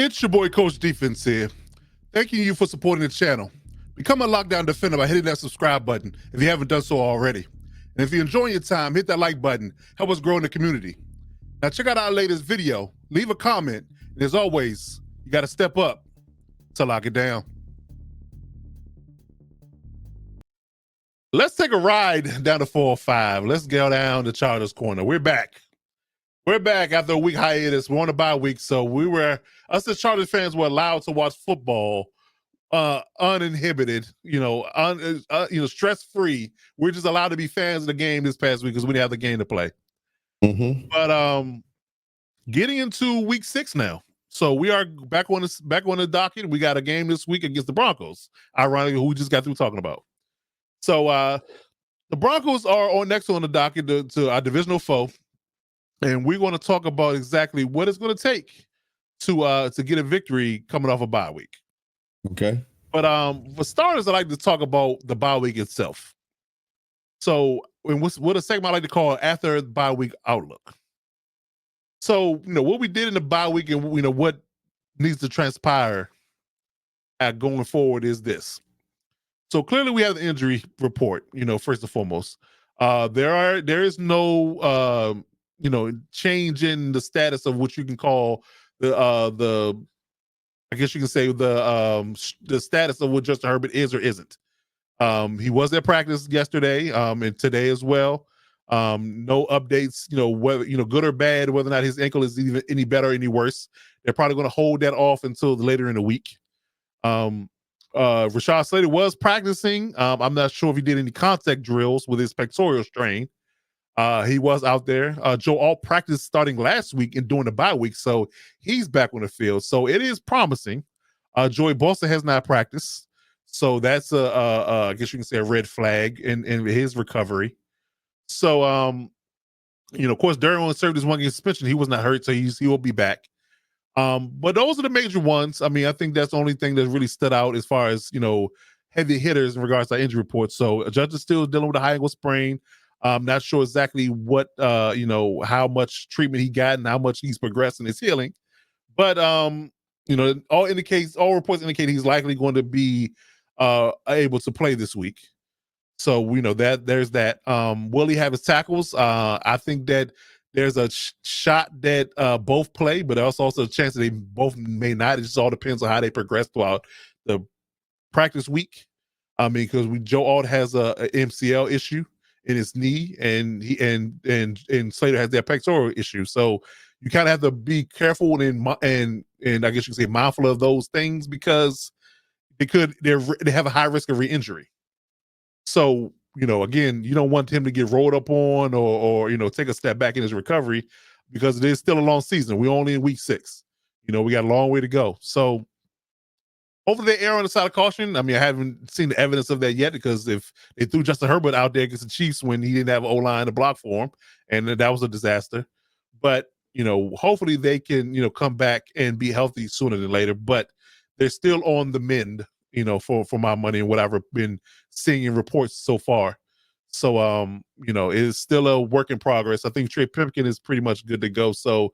It's your boy Coach Defense here. Thanking you for supporting the channel. Become a lockdown defender by hitting that subscribe button if you haven't done so already. And if you're enjoying your time, hit that like button. Help us grow in the community. Now check out our latest video, leave a comment, and as always, you got to step up to lock it down. Let's take a ride down to 405. Let's go down to Chargers Corner. We're back. We're back after a week hiatus. We're on a bye week, so us as Chargers fans were allowed to watch football uninhibited, stress free. We're just allowed to be fans of the game this past week because we didn't have the game to play. But getting into week 6 now, so we are back on the docket. We got a game this week against the Broncos, ironically, who we just got through talking about. So the Broncos are next on the docket to our divisional foe, and we're going to talk about exactly what it's going to take to get a victory coming off a bye week. Okay. But for starters, I like to talk about the bye week itself. So, what a segment I like to call after the bye week outlook. So, what we did in the bye week and what needs to transpire going forward is this. So clearly we have the injury report, first and foremost. There is no change in the status of what you can call the I guess you can say the status of what Justin Herbert is or isn't. He was at practice yesterday and today as well. No updates, whether good or bad, whether or not his ankle is even any better or any worse. They're probably going to hold that off until later in the week. Rashad Slater was practicing. I'm not sure if he did any contact drills with his pectoral strain. He was out there. Joe Alt practiced starting last week and during the bye week, so he's back on the field. So it is promising. Joey Bosa has not practiced, so that's I guess you can say a red flag in his recovery. So of course, Derwin served his 1 game suspension. He was not hurt, so he will be back. But those are the major ones. I mean, I think that's the only thing that really stood out as far as heavy hitters in regards to injury reports. So Judge still dealing with a high ankle sprain. I'm not sure exactly what how much treatment he got and how much he's progressed in his healing. But all reports indicate he's likely going to be able to play this week. So we know that there's that. Will he have his tackles? I think that there's a shot that both play, but there's also a chance that they both may not. It just all depends on how they progress throughout the practice week. I mean, because Joe Alt has a MCL issue in his knee, and Slater has that pectoral issue. So you kind of have to be careful and I guess you can say mindful of those things because they have a high risk of re-injury. So again, you don't want him to get rolled up on or take a step back in his recovery because it is still a long season. We're only in week 6. We got a long way to go. So hopefully they err on the side of caution. I mean, I haven't seen the evidence of that yet because if they threw Justin Herbert out there against the Chiefs when he didn't have an O-line to block for him, and that was a disaster. But, hopefully they can, come back and be healthy sooner than later. But they're still on the mend, for my money and what I've been seeing in reports so far. So, it is still a work in progress. I think Trey Pipkin is pretty much good to go. So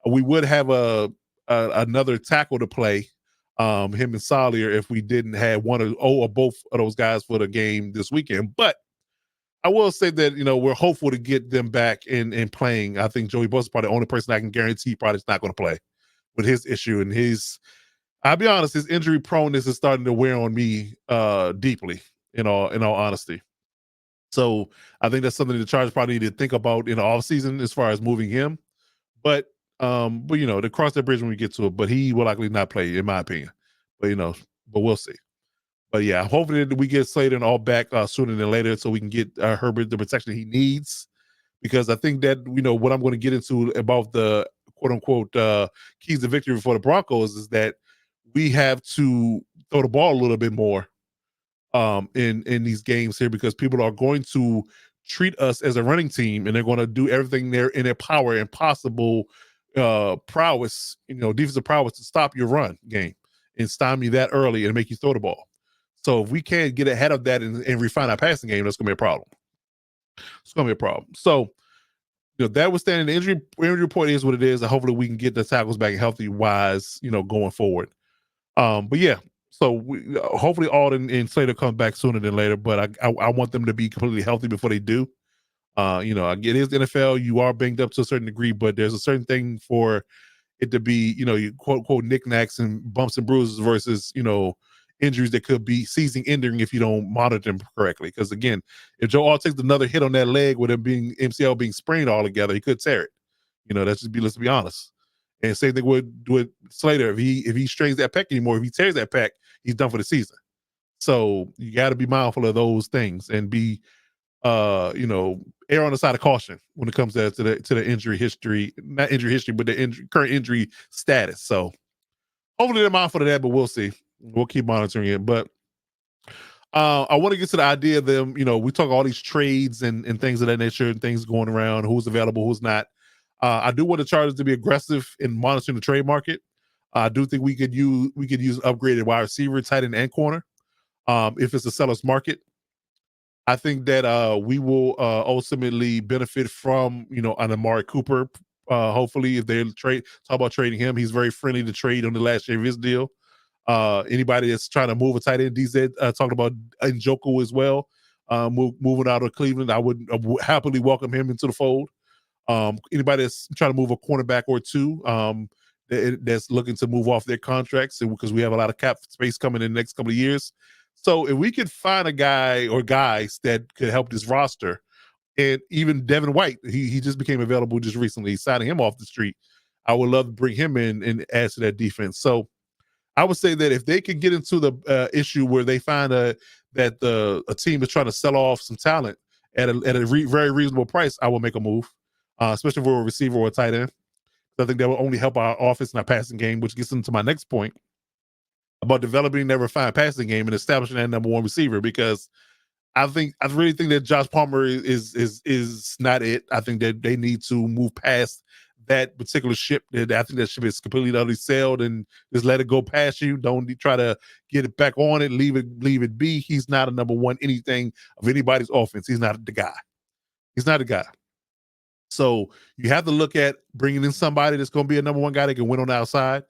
we would have another tackle to play, him and Salier, if we didn't have one or both of those guys for the game this weekend. But I will say that, we're hopeful to get them back in playing. I think Joey Bosa is probably the only person I can guarantee probably is not going to play with his issue. And I'll be honest, his injury proneness is starting to wear on me deeply, in all honesty. So I think that's something the Chargers probably need to think about in the offseason as far as moving him. But to cross that bridge when we get to it. But he will likely not play, in my opinion. But but we'll see. But yeah, hopefully we get Slater and all back sooner than later so we can get Herbert the protection he needs. Because I think that what I'm going to get into about the quote unquote keys to victory for the Broncos is that we have to throw the ball a little bit more in these games here because people are going to treat us as a running team and they're going to do everything in their power and possible prowess, defensive prowess to stop your run game and stymie that early and make you throw the ball. So if we can't get ahead of that and refine our passing game, that's going to be a problem. It's going to be a problem. So That the injury report is what it is, and hopefully we can get the tackles back healthy wise, going forward. But yeah, so hopefully Alden and Slater come back sooner than later. But I want them to be completely healthy before they do. It is the NFL. You are banged up to a certain degree, but there's a certain thing for it to be, you quote unquote knickknacks and bumps and bruises versus, injuries that could be season ending if you don't monitor them correctly. Because again, if Joe Alt takes another hit on that leg with it being MCL being sprained all together, he could tear it. Let's be honest. And same thing with Slater. If he strains that pec anymore, if he tears that pec, he's done for the season. So you got to be mindful of those things and be err on the side of caution when it comes to the injury history, not injury history, but the current injury status. So hopefully they're mindful of that, but we'll see. We'll keep monitoring it. But I want to get to the idea of them. We talk all these trades and things of that nature and things going around, who's available, who's not. I do want the Chargers to be aggressive in monitoring the trade market. I do think we could use upgraded wide receiver, tight end, and corner. If it's a seller's market, I think that we will ultimately benefit from an Amari Cooper. Hopefully, if they talk about trading him, he's very friendly to trade on the last year of his deal. Anybody that's trying to move a tight end, DZ talking about Njoku as well, moving out of Cleveland, I would happily welcome him into the fold. Anybody that's trying to move a cornerback or two, that's looking to move off their contracts, because we have a lot of cap space coming in the next couple of years. So if we could find a guy or guys that could help this roster, and even Devin White, he just became available just recently, signing him off the street. I would love to bring him in and add to that defense. So I would say that if they could get into the issue where they find that a team is trying to sell off some talent at a very reasonable price, I will make a move, especially for a receiver or a tight end. I think that will only help our offense and our passing game, which gets into my next point about developing that refined passing game and establishing that number one receiver. Because I really think that Josh Palmer is not it. I think that they need to move past that particular ship. I think that ship is completely utterly sailed, and just let it go past you. Don't try to get it back on it. Leave it be. He's not a number one anything of anybody's offense. He's not the guy. He's not the guy. So you have to look at bringing in somebody that's going to be a number one guy that can win on the outside.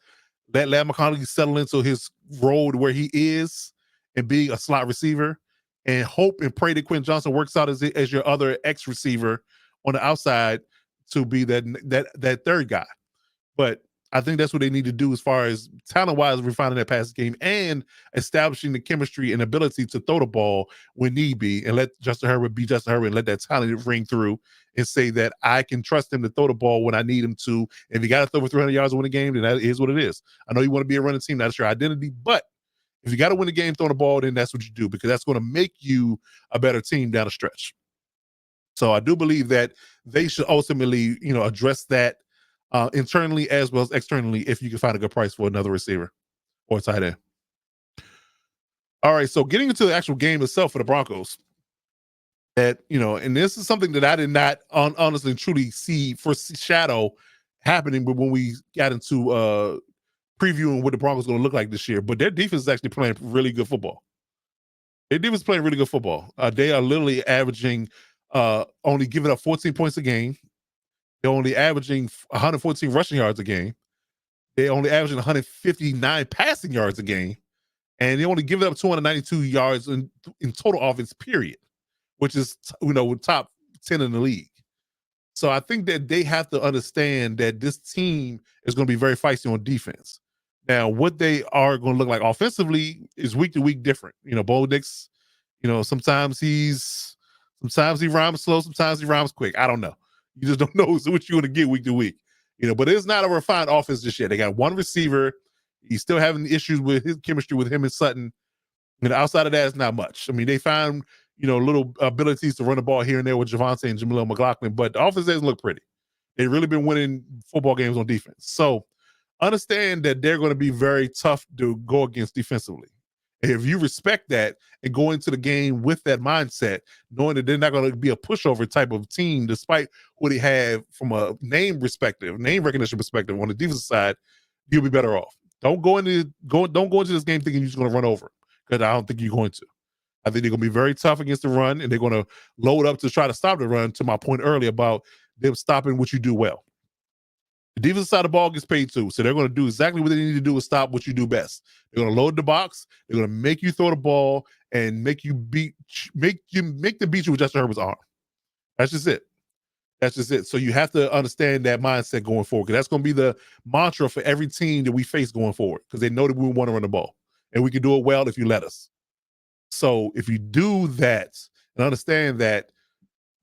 Let Ladd McConkey settle into his role where he is and be a slot receiver, and hope and pray that Quentin Johnson works out as your other X receiver on the outside to be that third guy. But I think that's what they need to do as far as talent-wise, refining that passing game and establishing the chemistry and ability to throw the ball when need be, and let Justin Herbert be Justin Herbert and let that talent ring through and say that I can trust him to throw the ball when I need him to. If you got to throw for 300 yards to win a game, then that is what it is. I know you want to be a running team. That's your identity. But if you got to win the game throwing the ball, then that's what you do, because that's going to make you a better team down the stretch. So I do believe that they should ultimately, address that internally as well as externally, if you can find a good price for another receiver or tight end. All right, so getting into the actual game itself for the Broncos, and this is something that I did not honestly truly foreshadow happening, but when we got into previewing what the Broncos going to look like this year, but their defense is actually playing really good football. Their defense is playing really good football. They are literally averaging only giving up 14 points a game. They're only averaging 114 rushing yards a game. They're only averaging 159 passing yards a game. And they only give up 292 yards in total offense, period, which is, top 10 in the league. So I think that they have to understand that this team is going to be very feisty on defense. Now, what they are going to look like offensively is week to week different. Bo Nix, sometimes he rhymes slow, sometimes he rhymes quick. I don't know. You just don't know what you're going to get week to week. But it's not a refined offense just yet. They got one receiver. He's still having issues with his chemistry with him and Sutton. Outside of that, it's not much. I mean, they found, little abilities to run the ball here and there with Javonte and Jamil McLaughlin, but the offense doesn't look pretty. They've really been winning football games on defense. So understand that they're going to be very tough to go against defensively. If you respect that and go into the game with that mindset, knowing that they're not going to be a pushover type of team, despite what they have from a name recognition perspective on the defensive side, you'll be better off. Don't go into this game thinking you're just going to run over, because I don't think you're going to. I think they're going to be very tough against the run, and they're going to load up to try to stop the run, to my point earlier about them stopping what you do well. The defensive side of the ball gets paid too, so they're going to do exactly what they need to do to stop what you do best. They're going to load the box. They're going to make you throw the ball and make them beat you with Justin Herbert's arm. That's just it. That's just it. So you have to understand that mindset going forward, because that's going to be the mantra for every team that we face going forward, because they know that we want to run the ball, and we can do it well if you let us. So if you do that and understand that,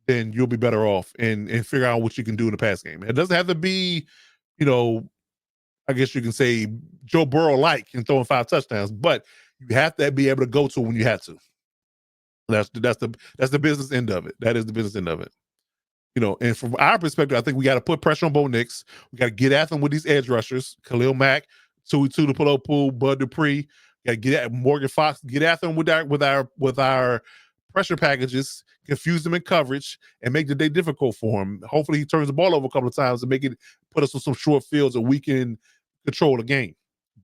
then you'll be better off and figure out what you can do in the pass game. It doesn't have to be, I guess you can say Joe Burrow-like and throwing 5 touchdowns, but you have to be able to go to when you have to. That's the business end of it. That is the business end of it. And from our perspective, I think we got to put pressure on Bo Nix. We got to get at them with these edge rushers, Khalil Mack, Tui Tuipulotu, Bud Dupree. Got to get at Morgan Fox, get at them with our pressure packages, confuse them in coverage, and make the day difficult for him. Hopefully, he turns the ball over a couple of times and put us on some short fields so we can control the game.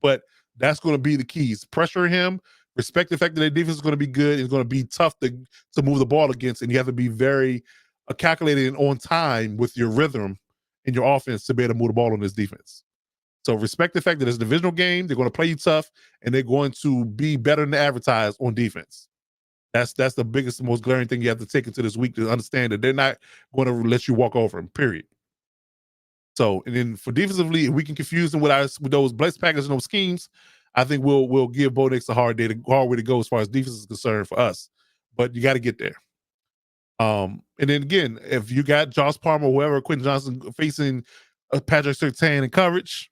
But that's going to be the keys. Pressure him. Respect the fact that their defense is going to be good. It's going to be tough to move the ball against, and you have to be very calculated and on time with your rhythm in your offense to be able to move the ball on this defense. So respect the fact that it's a divisional game. They're going to play you tough, and they're going to be better than advertised on defense. That's the biggest, most glaring thing you have to take into this week to understand that they're not going to let you walk over them, period. So, and then for defensively, if we can confuse them with those blitz packages and those schemes, I think we'll give Bo Nix a hard way to go as far as defense is concerned for us. But you got to get there. And then again, if you got Josh Palmer or whoever, Quentin Johnson facing Patrick Surtain in coverage,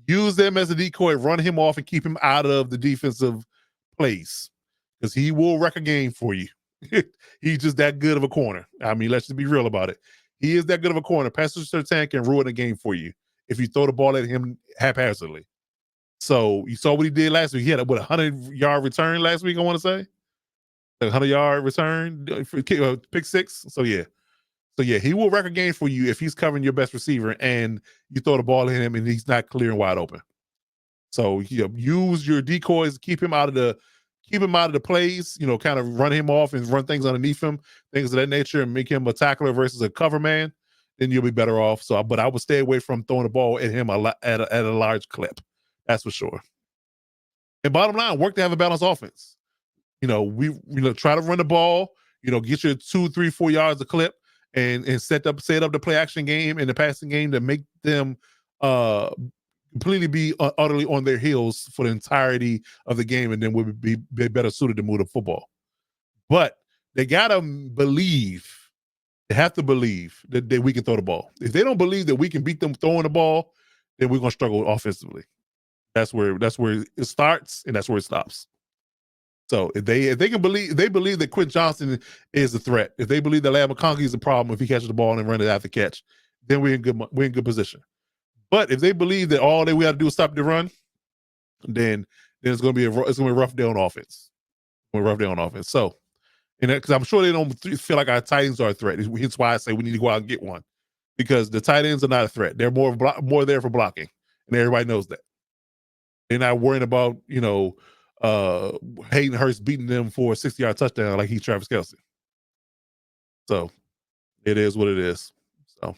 use them as a decoy, run him off and keep him out of the defensive plays, because he will wreck a game for you. He's just that good of a corner. I mean, let's just be real about it. He is that good of a corner. Patrick Surtain can ruin a game for you if you throw the ball at him haphazardly. So you saw what he did last week. He had a 100-yard return last week, I want to say. 100-yard return, pick 6. So yeah, he will wreck a game for you if he's covering your best receiver and you throw the ball at him and he's not clear and wide open. So use your decoys, keep him out of the plays. Kind of run him off and run things underneath him, things of that nature, and make him a tackler versus a cover man. Then you'll be better off. But I would stay away from throwing the ball at him at a large clip. That's for sure. And bottom line, work to have a balanced offense. We try to run the ball, get your 2, 3, 4 yards a clip and set up the play action game and the passing game to make them completely be utterly on their heels for the entirety of the game, and then we'll be better suited to move the football. But they gotta believe, they have to believe that we can throw the ball. If they don't believe that we can beat them throwing the ball, then we're gonna struggle offensively. That's where it starts and that's where it stops. So if they can believe, they believe that Quentin Johnson is a threat. If they believe that Ladd McConkey is a problem if he catches the ball and run it after catch, then we're in good position. But if they believe that all that we have to do is stop the run, then it's going to be a rough day on offense. So, because I'm sure they don't feel like our tight ends are a threat. It's why I say we need to go out and get one, because the tight ends are not a threat. They're more there for blocking, and everybody knows that. They're not worrying about Hayden Hurst beating them for a 60-yard touchdown like he's Travis Kelce. So it is what it is. So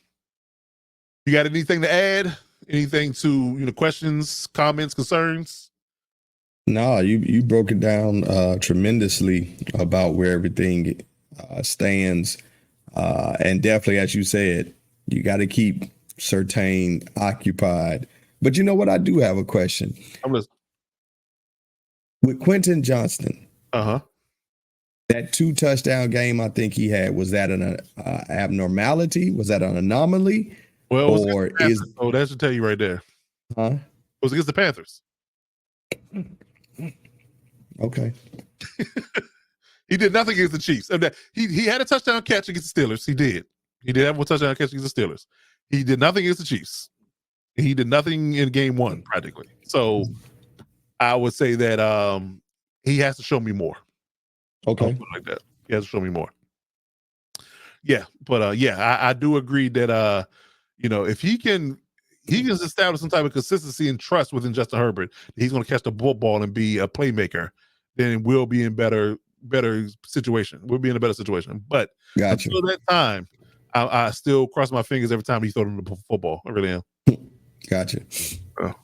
you got anything to add? Anything to questions, comments, concerns? No, you broke it down tremendously about where everything stands. And definitely, as you said, you got to keep Surtain occupied. But you know what? I do have a question. I'm listening. With Quentin Johnston, that 2-touchdown game I think he had, was that an abnormality? Was that an anomaly? Well, that should tell you right there. Huh? It was against the Panthers. Okay. He did nothing against the Chiefs. He had a touchdown catch against the Steelers. He did have a touchdown catch against the Steelers. He did nothing against the Chiefs. He did nothing in game 1 practically. So I would say that he has to show me more. Okay. Like that. He has to show me more. Yeah, but I do agree that if he can establish some type of consistency and trust within Justin Herbert, he's going to catch the football and be a playmaker, then we'll be in better situation. We'll be in a better situation. But until that time, I still cross my fingers every time he throws them the football. I really am. Gotcha. Oh.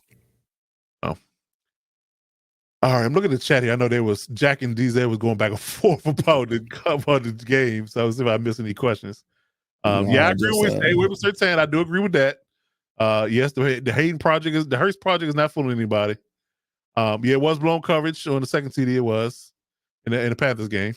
All right, I'm looking at the chat here. I know there was Jack and DZ was going back and forth about the game. So I was see if I missed any questions. Yeah, I agree with stay away with Sertan. I do agree with that. Yes, the Hayden project is the Hurst project is not fooling anybody. Yeah, it was blown coverage on the second TD. It was in the Panthers game.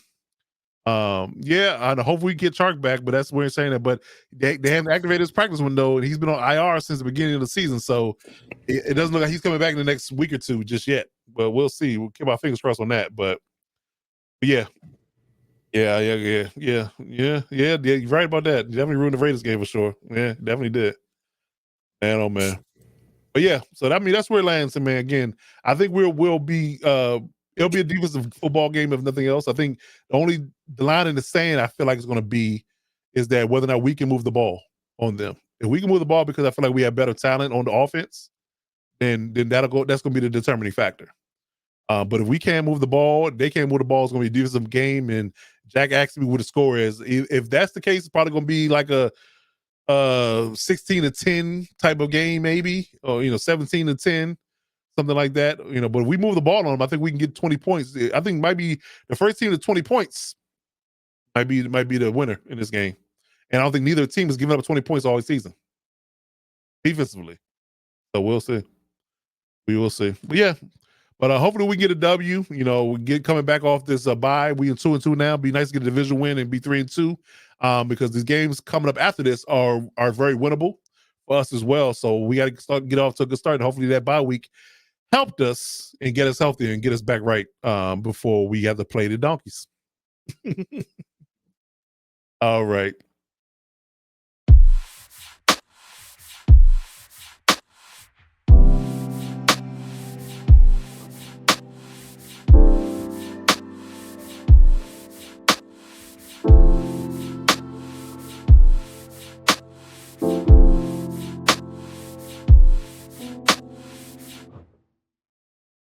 Yeah, I hope we get Chark back, but that's weird saying that. But they haven't activated his practice window, and he's been on IR since the beginning of the season. So it doesn't look like he's coming back in the next week or two just yet. But we'll see. We'll keep our fingers crossed on that. But yeah. Yeah. You're right about that. You definitely ruined the Raiders game for sure. Yeah, definitely did. Man, oh man. But yeah, so that's where it lands. And man, again, I think we'll be it'll be a defensive football game if nothing else. I think the line in the sand I feel like it's going to be is that whether or not we can move the ball on them. If we can move the ball because I feel like we have better talent on the offense, then that's going to be the determining factor. But if we can't move the ball, they can't move the ball. It's going to be a defensive game. And Jack asked me what the score is. If that's the case, it's probably going to be like a 16-10 type of game, maybe, or 17-10, something like that. But if we move the ball on them, I think we can get 20 points. I think might be the first team to 20 points might be the winner in this game. And I don't think neither team has given up 20 points all season defensively. So we'll see. We will see. But yeah. But hopefully we get a W. We get coming back off this bye. We in 2-2 now. Be nice to get a division win and be 3-2, because these games coming up after this are very winnable for us as well. So we got to get off to a good start. And hopefully that bye week helped us and get us healthy and get us back right before we have to play the Donkeys. All right.